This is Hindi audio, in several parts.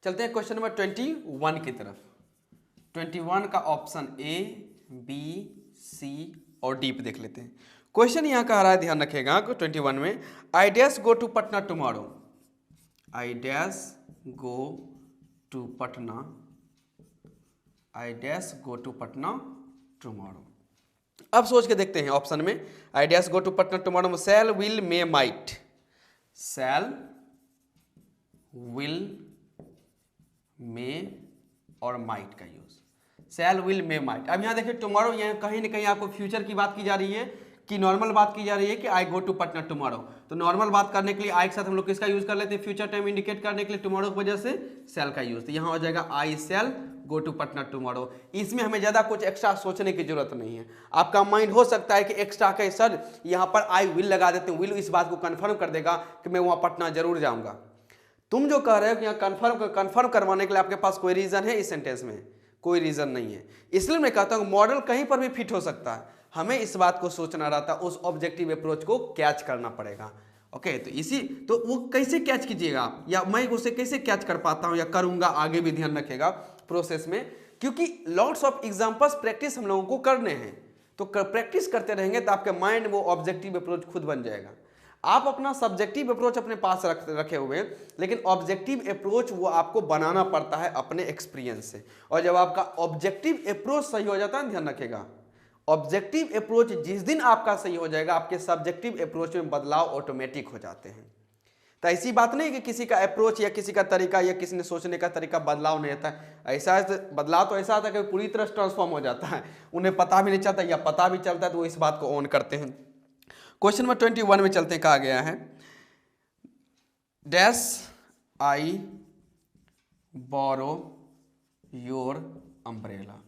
चलते हैं क्वेश्चन नंबर 21 की तरफ। 21 का ऑप्शन ए, बी, सी और डी पे देख लेते हैं। क्वेश्चन यहाँ का आ रहा है, ध्यान रखिएगा 21 में, I dash go to Patna tomorrow. I dash go to Patna, I dash go to Patna tomorrow. अब सोच के देखते हैं ऑप्शन में, I dash go to Patna tomorrow में shall, will, may, might. Shall, will, may और माइट का use. Shall, will, may, might. अब यहाँ देखिए टुमारो, यहाँ कहीं ना कहीं आपको फ्यूचर की बात की जा रही है कि नॉर्मल बात की जा रही है कि आई गो टू पटना टुमारो। तो नॉर्मल बात करने के लिए आई के साथ हम लोग किसका यूज कर लेते हैं, फ्यूचर टाइम इंडिकेट करने के लिए टुमारो की वजह से शैल का यूज। तो यहाँ हो जाएगा आई शैल गो टू पटना टुमारो। इसमें हमें ज्यादा कुछ एक्स्ट्रा सोचने की जरूरत नहीं है। आपका माइंड हो सकता है कि एक्स्ट्रा के सर यहाँ पर आई विल लगा देते हैं, विल इस बात को कंफर्म कर देगा कि मैं वहां पटना जरूर जाऊंगा। तुम जो कह रहे हो कि यहाँ कंफर्म करवाने के लिए आपके पास कोई रीजन है इस सेंटेंस में? कोई रीजन नहीं है। इसलिए मैं कहता हूँ मॉडल कहीं पर भी फिट हो सकता है, हमें इस बात को सोचना रहता, उस ऑब्जेक्टिव अप्रोच को कैच करना पड़ेगा। ओके, तो वो कैसे कैच कीजिएगा आप, या मैं उसे कैसे कैच कर पाता हूँ या करूंगा, आगे भी ध्यान रखेगा प्रोसेस में, क्योंकि लॉट्स ऑफ एग्जांपल्स प्रैक्टिस हम लोगों को करने हैं। तो प्रैक्टिस करते रहेंगे तो आपके माइंड वो ऑब्जेक्टिव अप्रोच खुद बन जाएगा। आप अपना सब्जेक्टिव अप्रोच अपने पास रखे हुए, लेकिन ऑब्जेक्टिव अप्रोच वो आपको बनाना पड़ता है अपने एक्सपीरियंस से। और जब आपका ऑब्जेक्टिव अप्रोच सही हो जाता है, ध्यान रखिएगा, ऑब्जेक्टिव अप्रोच जिस दिन आपका सही हो जाएगा, आपके सब्जेक्टिव अप्रोच में बदलाव ऑटोमेटिक हो जाते हैं। तो ऐसी बात नहीं कि किसी का अप्रोच या किसी का तरीका या किसी ने सोचने का तरीका बदलाव नहीं आता है। ऐसा बदलाव तो ऐसा आता है कि पूरी तरह ट्रांसफॉर्म हो जाता है, उन्हें पता भी नहीं चलता या पता भी चलता है तो वो इस बात को ऑन करते हैं। क्वेश्चन नंबर 21 में चलते हैं, कहा गया है dash I borrow your umbrella.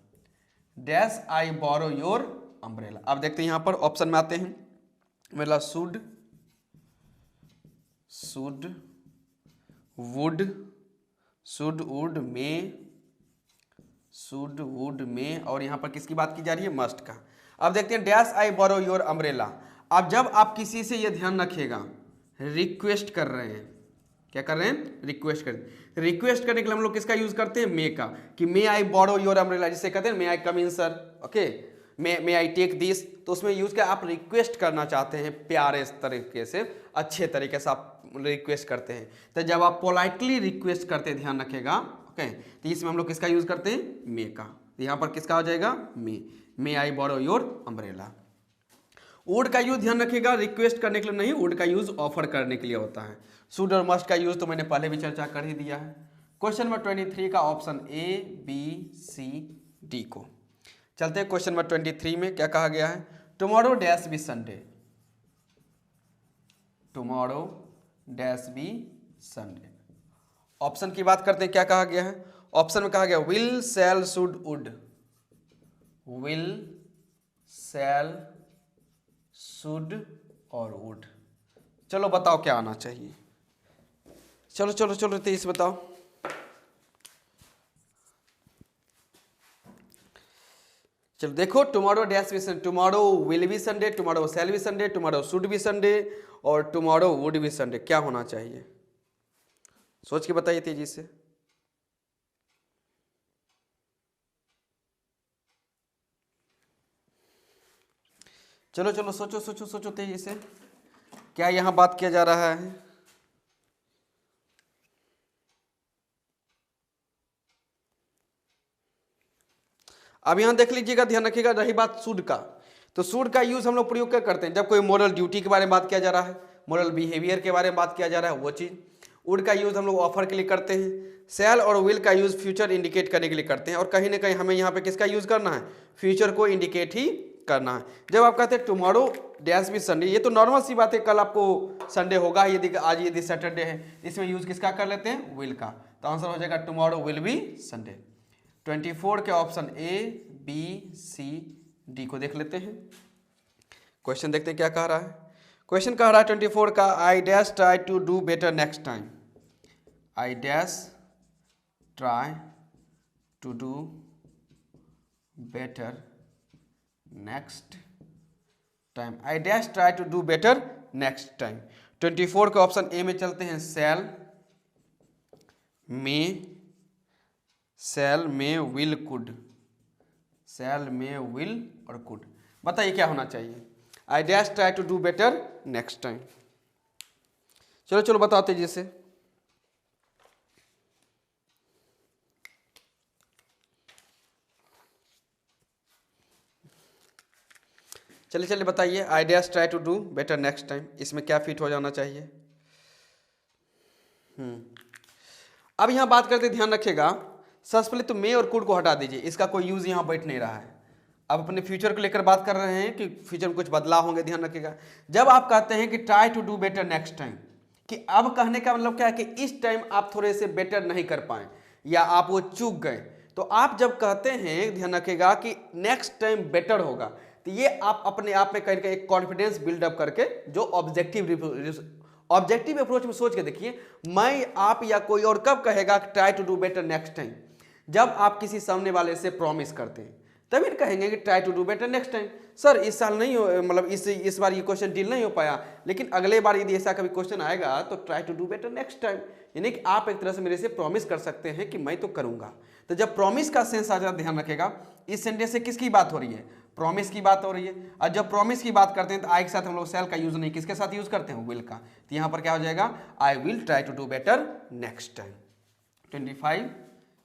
Dash I borrow your umbrella. अब देखते हैं यहाँ पर ऑप्शन में आते हैं, मतलब should, would, should, would, may, should, would, may, और यहाँ पर किसकी बात की जा रही है, मस्ट का। अब देखते हैं dash I borrow your umbrella. अब जब आप किसी से ये ध्यान रखिएगा रिक्वेस्ट कर रहे हैं, क्या कर रहे हैं, रिक्वेस्ट कर, रिक्वेस्ट करने के लिए हम लोग किसका यूज करते हैं, मे का, कि मे आई बोरो योर अम्ब्रेला, जिसे कहते हैं may I come in sir, okay, may I take this. तो उसमें यूज कर आप रिक्वेस्ट करना चाहते हैं, प्यारे तरीके से, अच्छे तरीके से आप रिक्वेस्ट करते हैं। तो जब आप पोलाइटली रिक्वेस्ट करते हैं, ध्यान रखिएगा, ओके, तो इसमें हम लोग किसका यूज करते हैं, मे का। यहाँ पर किसका हो जाएगा, मे आई बोरो योर अम्ब्रेला। वुड का यूज ध्यान रखिएगा रिक्वेस्ट करने के लिए नहीं, वुड का यूज ऑफर करने के लिए होता है। शुड और मस्ट का यूज तो मैंने पहले भी चर्चा कर ही दिया है। क्वेश्चन नंबर 23 का option A, B, C, D को। चलते हैं क्वेश्चन नंबर 23 में, क्या कहा गया है, tomorrow dash be Sunday. Tomorrow dash be Sunday. Option की बात करते हैं, क्या कहा गया है, ऑप्शन में कहा गया will, shall, should, would. Will, shall, should और वुड। चलो बताओ क्या आना चाहिए, चलो चलो चलो 23 बताओ। चलो देखो, tomorrow dash be Sunday, tomorrow will be Sunday, tomorrow shall be Sunday, tomorrow should be Sunday और टुमारो वुड बी संडे। क्या होना चाहिए, सोच के बताइए तेजी से। चलो चलो सोचो सोचो सोचो तेजी से, क्या यहां बात किया जा रहा है। अब यहां देख लीजिएगा, ध्यान रखिएगा, रही बात शुड का, तो शुड का यूज हम लोग प्रयोग क्या करते हैं, जब कोई मोरल ड्यूटी के बारे में बात किया जा रहा है, मोरल बिहेवियर के बारे में बात किया जा रहा है, वो चीज। वुड का यूज हम लोग ऑफर के लिए करते हैं। शैल और विल का यूज फ्यूचर इंडिकेट करने के लिए करते हैं, और कहीं ना कहीं हमें यहाँ पे किसका यूज करना है, फ्यूचर को इंडिकेट ही करना है। जब आप कहते हैं टुमारो डैश बी संडे, ये तो नॉर्मल सी बात है, कल आपको संडे होगा, यदि आज यदि सैटरडे है, इसमें यूज किसका कर लेते हैं, विल का। तो आंसर हो जाएगा टुमारो विल बी संडे। 24 के option A, B, C, D को देख लेते हैं। क्वेश्चन देखते हैं क्या कह रहा है। क्वेश्चन कह रहा है 24 का, I dash try to do better next time. I dash try to do better next time. I dash try to do better next time. 24 के ऑप्शन ए में चलते हैं, शैल, मे, शैल में विल कुड, शैल में विल और कुड। बताइए क्या होना चाहिए? I dash try to do better next time. चलो चलो बताओ तेजी से। चलिए चलिए बताइए, I dash try to do better next time, इसमें क्या फिट हो जाना चाहिए? अब यहाँ बात करते, ध्यान रखिएगा, सबसे पहले तो मे और कुड को हटा दीजिए, इसका कोई यूज यहाँ बैठ नहीं रहा है। अब अपने फ्यूचर को लेकर बात कर रहे हैं कि फ्यूचर में कुछ बदलाव होंगे। ध्यान रखिएगा, जब आप कहते हैं कि try to do better next time, कि अब कहने का मतलब क्या है कि इस टाइम आप थोड़े से बेटर नहीं कर पाए या आप वो चूक गए, तो आप जब कहते हैं, ध्यान रखिएगा, कि नेक्स्ट टाइम बेटर होगा, तो ये आप अपने आप में कहीं एक कॉन्फिडेंस बिल्डअप करके जो ऑब्जेक्टिव अप्रोच में सोच के देखिए, मैं, आप या कोई और कब कहेगा try to do better next time? जब आप किसी सामने वाले से प्रॉमिस करते हैं तभी कहेंगे कि try to do better next time. Sir इस साल नहीं हो, मतलब इस बार ये क्वेश्चन डील नहीं हो पाया, लेकिन अगले बार यदि ऐसा कभी क्वेश्चन आएगा तो try to do better next time, यानी कि आप एक तरह से मेरे से प्रॉमिस कर सकते हैं कि मैं तो करूंगा। तो जब प्रॉमिस का सेंस आ जाए, ध्यान रखेगा, इस सेंटेंस से किसकी बात हो रही है? प्रॉमिस की बात हो रही है। और जब प्रॉमिस की बात करते हैं तो आई के साथ हम लोग शैल का यूज नहीं, किसके साथ यूज करते हैं? विल का। तो यहां पर क्या हो जाएगा? I will try to do better next time. 25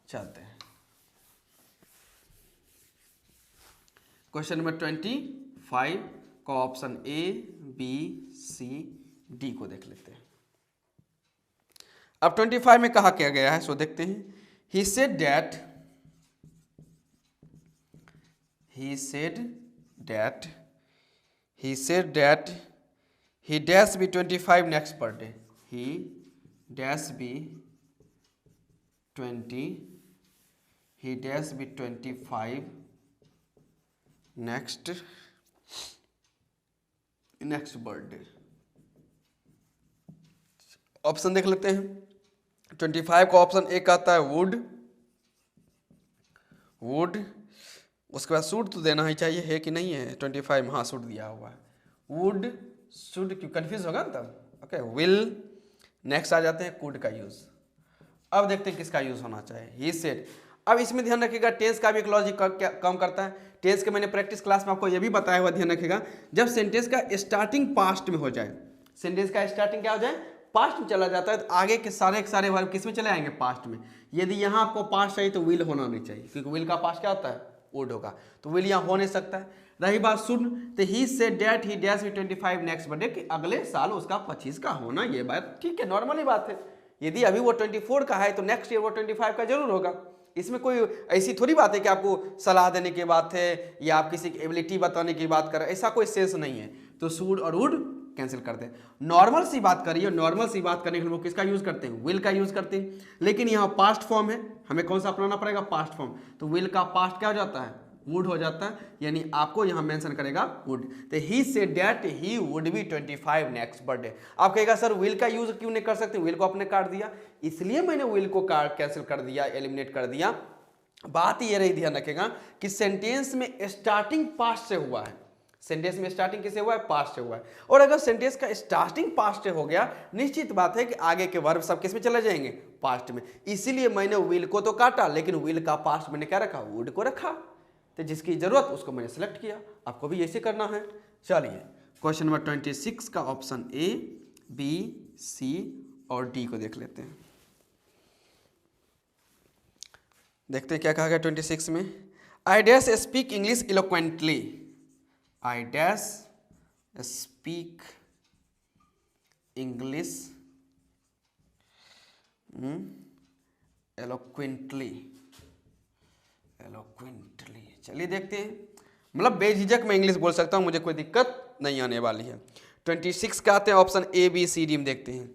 चलते हैं, क्वेश्चन नंबर 25 का option A, B, C, D को देख लेते हैं। अब 25 में कहा क्या गया है, सो देखते हैं। He said that he dash be 25 next birthday. He dash be 25 next birthday. Option देख लेते हैं। 25 का ऑप्शन ए कहता है वुड, उसके बाद शुड तो देना ही चाहिए, है कि नहीं है? 25 में हाँ शुड दिया हुआ है, वुड शुड, क्यों कंफ्यूज होगा ना तब। ओके, विल, नेक्स्ट आ जाते हैं कुड का यूज। अब देखते हैं किसका यूज होना चाहिए, ही सेड। अब इसमें ध्यान रखिएगा, टेंस का भी एक लॉजिक कम करता है। टेंस के मैंने प्रैक्टिस क्लास में आपको यह भी बताया हुआ, ध्यान रखिएगा, जब सेंटेंस का स्टार्टिंग पास्ट में हो जाए, सेंटेंस का स्टार्टिंग क्या हो जाए? पास्ट में चला जाता है, तो आगे के सारे वर्ब किस में चले आएंगे? पास्ट में। यदि यहाँ आपको पास्ट चाहिए तो विल होना नहीं चाहिए, क्योंकि विल का पास्ट क्या होता है? वुड होगा, तो विल यहाँ हो नहीं सकता है। रही बात शुड, तो he said that he dash with 25 next birthday, कि अगले साल उसका 25 का होना, ये बात ठीक है, नॉर्मली बात है। यदि अभी वो 24 का है तो नेक्स्ट ईयर वो 25 का जरूर होगा। इसमें कोई ऐसी थोड़ी बात है कि आपको सलाह देने की बात है या आप किसी की एबिलिटी बताने की बात कर रहे हैं, ऐसा कोई सेंस नहीं है। तो शुड और वुड कैंसिल कर दें। नॉर्मल सी बात करिए, नॉर्मल सी बात करने के लिए हम लोग किसका यूज करते हैं? विल का यूज करते हैं। लेकिन यहाँ पास्ट फॉर्म है, हमें कौन सा अपनाना पड़ेगा? Past form. तो विल का पास्ट क्या हो जाता है? वुड हो जाता है, यानी आपको यहाँ मेंशन करेगा वुड। तो he said that he would be 25 next birthday. आप कहेगा सर विल का यूज क्यों नहीं कर सकते? विल को आपने काट दिया, इसलिए मैंने विल को कैंसिल कर दिया, एलिमिनेट कर दिया। बात ये रही, ध्यान रखेगा, कि सेंटेंस में स्टार्टिंग पास्ट से हुआ है। सेंटेंस में स्टार्टिंग किससे हुआ है? पास्ट से हुआ है। और अगर सेंटेंस का स्टार्टिंग पास्ट से हो गया, निश्चित बात है कि आगे के वर्ब सब किस में चले जाएंगे? पास्ट में। इसीलिए मैंने विल को तो काटा, लेकिन विल का पास्ट मैंने क्या रखा? वुड को रखा। तो जिसकी जरूरत उसको मैंने सेलेक्ट किया। आपको भी ऐसे करना है। चलिए क्वेश्चन नंबर 26 का ऑप्शन ए, बी, सी और डी को देख लेते हैं। देखते हैं क्या कहा गया 26 में। I dash speak English eloquently. I dash speak English eloquently. चलिए देखते हैं, मतलब बेझिझक मैं इंग्लिश बोल सकता हूं, मुझे कोई दिक्कत नहीं आने वाली है। 26 का आते हैं option A, B, C, D में देखते हैं।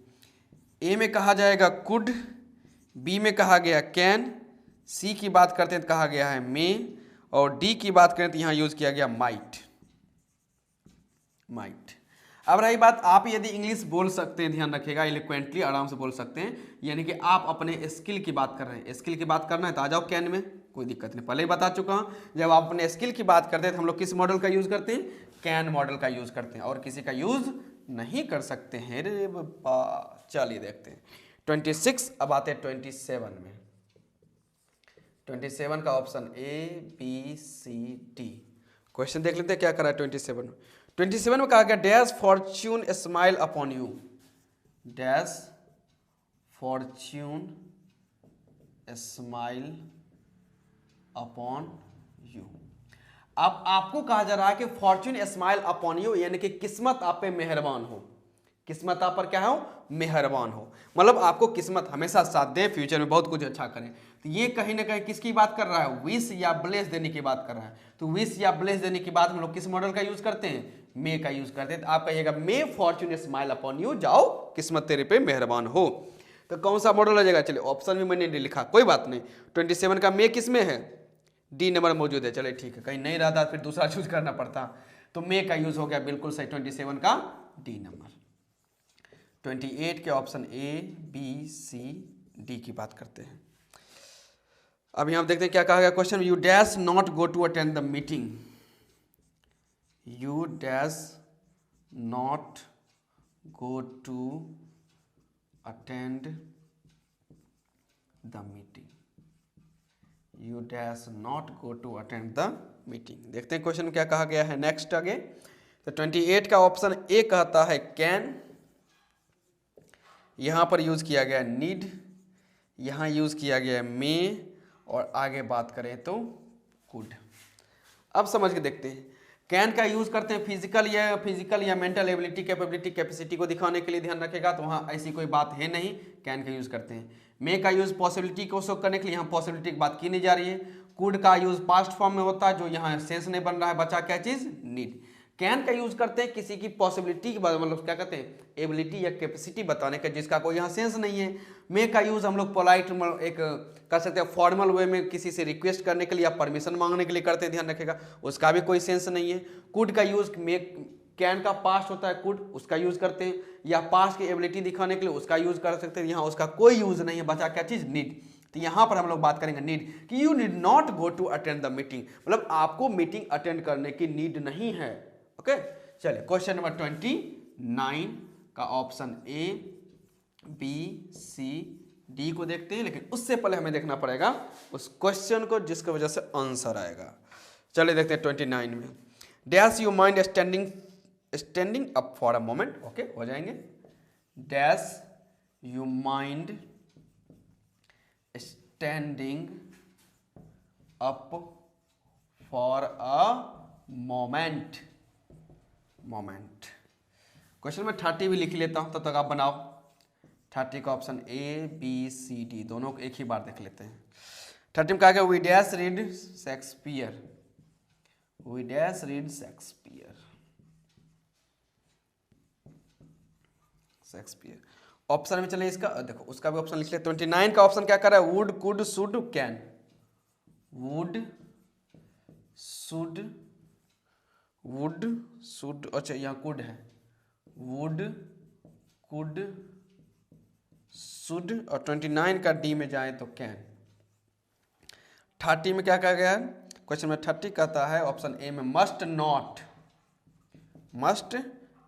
ए में कहा जाएगा कुड, बी में कहा गया कैन, सी की बात करते हैं तो कहा गया है मे, और डी की बात करें तो यहाँ यूज किया गया माइट। अब रही बात, आप यदि इंग्लिश बोल सकते हैं, ध्यान रखिएगा, इलोक्वेंटली आराम से बोल सकते हैं, यानी कि आप अपने स्किल की बात कर रहे हैं। स्किल की बात करना है तो आ जाओ कैन में, कोई दिक्कत नहीं, पहले ही बता चुका हूं। जब आप अपने स्किल की बात करते हैं तो हम लोग किस मॉडल का यूज करते हैं? कैन मॉडल का यूज करते हैं, और किसी का यूज नहीं कर सकते हैं रे बाबा। चलिए देखते हैं 26। अब आते हैं 27 में। 27 का ऑप्शन ABCD। क्वेश्चन देख लेते हैं क्या करा है 27 में। 27 में कहा गया dash Fortune smile upon you, dash Fortune smile upon you. अब आपको कहा जा रहा है कि फॉर्च्यून स्माइल अपॉन यू, यानी कि किस्मत आप पे मेहरबान हो, किस्मत आप पर क्या हो, मेहरबान हो, मतलब आपको किस्मत हमेशा साथ दे, फ्यूचर में बहुत कुछ अच्छा करें। तो ये कहीं ना कहीं किसकी बात कर रहा है, विश या ब्लेस देने की बात कर रहा है। तो विश या ब्लेस देने की बात हम लोग किस मॉडल का यूज करते हैं, मे का यूज करते हैं। तो आप कहिएगा मे फॉर्च्यून स्माइल अपॉन यू, जाओ किस्मत तेरे पे मेहरबान हो। तो कौन सा मॉडल हो जाएगा, चलिए ऑप्शन भी मैंने नहीं लिखा, कोई बात नहीं। 27 का मे किस में है, डी नंबर मौजूद है, चलिए ठीक है, कहीं नहीं रहता फिर दूसरा चूज करना पड़ता। तो मे का यूज हो गया बिल्कुल सही, 27 का डी नंबर। 28 के ऑप्शन ABCD की बात करते हैं। अब यहां देखते हैं क्या कहा गया question, you dash not go to attend the meeting, you dash not go to attend the meeting, you dash not go to attend the meeting. देखते हैं क्वेश्चन क्या कहा गया है नेक्स्ट आगे। तो 28 का ऑप्शन ए कहता है कैन, यहां पर यूज किया गया नीड, यहां यूज किया गया मे, और आगे बात करें तो कुड। अब समझ के देखते हैं, कैन का यूज करते हैं फिजिकल या मेंटल एबिलिटी, कैपेबिलिटी, कैपेसिटी को दिखाने के लिए, ध्यान रखेगा, तो वहाँ ऐसी कोई बात है नहीं, कैन का यूज करते हैं। मे का यूज पॉसिबिलिटी को शो करने के लिए, यहाँ पॉसिबिलिटी की बात की नहीं जा रही है। कुड का यूज पास्ट फॉर्म में होता है, जो यहाँ सेंस नहीं बन रहा है, बचा क्या चीज, नीड। कैन का यूज करते हैं किसी की पॉसिबिलिटी की, मतलब क्या कहते हैं, एबिलिटी या कैपेसिटी बताने का, जिसका कोई यहाँ सेंस नहीं है। मे का यूज हम लोग पोलाइट एक कर सकते हैं, फॉर्मल वे में किसी से रिक्वेस्ट करने के लिए या परमिशन मांगने के लिए करते हैं, ध्यान रखेगा, उसका भी कोई सेंस नहीं है। कुड का यूज मे, कैन का पास्ट होता है कुड, उसका यूज करते हैं, या पास्ट की एबिलिटी दिखाने के लिए उसका यूज कर सकते हैं, यहाँ उसका कोई यूज नहीं है, बचा क्या चीज, नीड। तो यहाँ पर हम लोग बात करेंगे नीड, कि you need not go to attend the meeting, मतलब आपको मीटिंग अटेंड करने की नीड नहीं है। ओके, चलिए क्वेश्चन नंबर 29 का ऑप्शन ABCD को देखते हैं, लेकिन उससे पहले हमें देखना पड़ेगा उस क्वेश्चन को जिसकी वजह से आंसर आएगा। चलिए देखते हैं 29 में, dash you mind standing up for a moment, okay हो जाएंगे, dash you mind standing up for a moment. Question में 30 भी लिख लेता हूं, तब तक आप बनाओ। 30 का ऑप्शन ABCD दोनों को एक ही बार देख लेते हैं। 30 में कहा गया we dash read Shakespeare, we dash read Shakespeare, Shakespeare option में चले इसका, देखो उसका भी ऑप्शन लिख ले। 29 का ऑप्शन क्या कर रहा है, would, could, should, can, would, should, अच्छा यहाँ कुड है, वुड, कुड, शुड, और 29 का डी में जाए तो कैन। 30 में क्या कहा गया है क्वेश्चन में, 30 कहता है ऑप्शन ए में मस्ट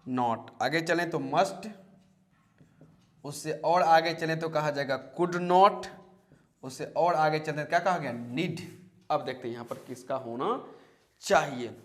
नॉट, आगे चलें तो मस्ट, उससे और आगे चलें तो कहा जाएगा कुड नॉट, उससे और आगे चलते क्या कहा गया, नीड। अब देखते हैं यहाँ पर किसका होना चाहिए।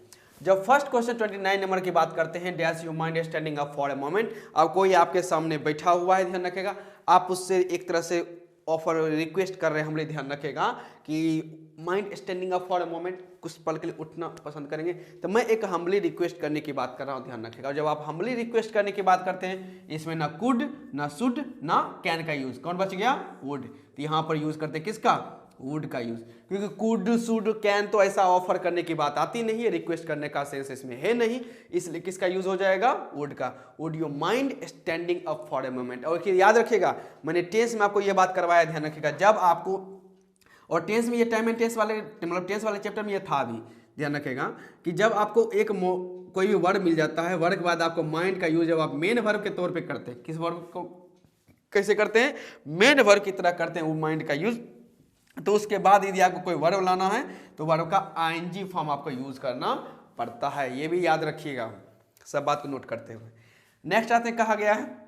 जब फर्स्ट क्वेश्चन 29 नंबर की बात करते हैं, dash you mind standing up for a moment, अब कोई आपके सामने बैठा हुआ है, ध्यान रखेगा, आप उससे एक तरह से ऑफर रिक्वेस्ट कर रहे हैं, हमने ध्यान रखेगा कि mind standing up for a moment, कुछ पल के लिए उठना पसंद करेंगे, तो मैं एक हम्बली रिक्वेस्ट करने की बात कर रहा हूँ, ध्यान रखेगा। जब आप हम्बली रिक्वेस्ट करने की बात करते हैं, इसमें ना कुड, ना शुड, ना कैन का यूज, कौन बच गया, वुड। तो यहाँ पर यूज करते हैं किसका, वुड का यूज, क्योंकि कुड, शुड, कैन तो ऐसा ऑफर करने की बात आती नहीं है, रिक्वेस्ट करने का सेंस इसमें है नहीं, इसलिए किसका यूज हो जाएगा, वुड का। Would you mind standing up for a moment. और याद रखिएगा, मैंने टेंस में आपको यह बात करवाया, ध्यान रखिएगा, जब आपको, और टेंस में ये टाइम एंड टेंस वाले, मतलब टेंस वाले चैप्टर में ये था भी, ध्यान रखेगा कि जब आपको एक कोई भी वर्ड मिल जाता है, वर्ड के बाद आपको माइंड का यूज जब आप मेन वर्ब के तौर पे करते हैं, किस वर्ब को कैसे करते हैं, मेन वर्ब की तरह करते हैं वो माइंड का यूज, तो उसके बाद यदि आपको कोई वर्ब लाना है तो वर्ब का आईएनजी फॉर्म आपको यूज करना पड़ता है, ये भी याद रखिएगा, सब बात को नोट करते हुए। नेक्स्ट आते हैं, कहा गया है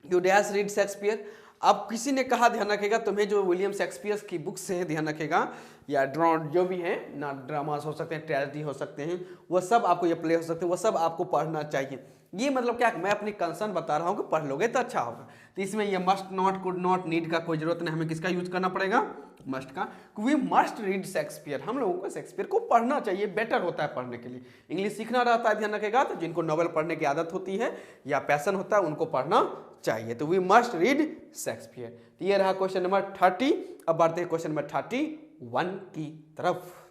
यू डैश रीड शेक्सपियर। अब किसी ने कहा, ध्यान रखेगा, तुम्हें जो विलियम शेक्सपियर की बुक्स हैं, ध्यान रखेगा, या जो भी हैं ना, ड्रामास हो सकते हैं, ट्रेजेडी हो सकते हैं, वो सब आपको, ये प्ले हो सकते हैं, वो सब आपको पढ़ना चाहिए। ये मतलब क्या, मैं अपनी कंसर्न बता रहा हूँ कि पढ़ लोगे तो अच्छा होगा। तो इसमें ये must not, could not, need का कोई जरूरत नहीं, हमें किसका यूज करना पड़ेगा, मस्ट का। वी मस्ट रीड शेक्सपियर, हम लोगों को शेक्सपियर को पढ़ना चाहिए, बेटर होता है पढ़ने के लिए। इंग्लिश सीखना रहता है, ध्यान रखेगा, तो जिनको नॉवल पढ़ने की आदत होती है या पैशन होता है उनको पढ़ना चाहिए। तो वी मस्ट रीड शेक्सपियर। तो ये रहा क्वेश्चन नंबर 30। अब बढ़ते हैं क्वेश्चन नंबर 31 की तरफ।